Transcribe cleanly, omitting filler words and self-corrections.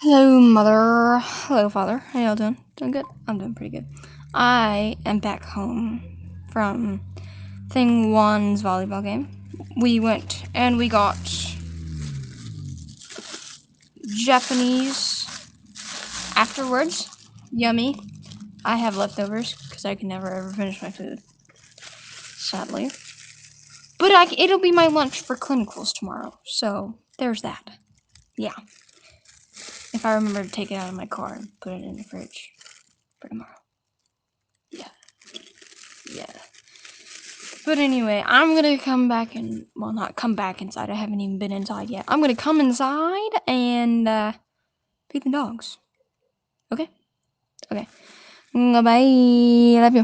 Hello, mother. Hello, father. How y'all doing? Doing good? I'm doing pretty good. I am back home from Thing One's volleyball game. We went and we got Japanese afterwards. Yummy. I have leftovers because I can never ever finish my food, sadly. But it'll be my lunch for clinicals tomorrow, so there's that. Yeah. If I remember to take it out of my car and put it in the fridge for tomorrow. Yeah. Yeah. But anyway, I'm gonna come back and, well, not come back inside. I haven't even been inside yet. I'm gonna come inside and feed the dogs. Okay? Okay. Bye. Love you.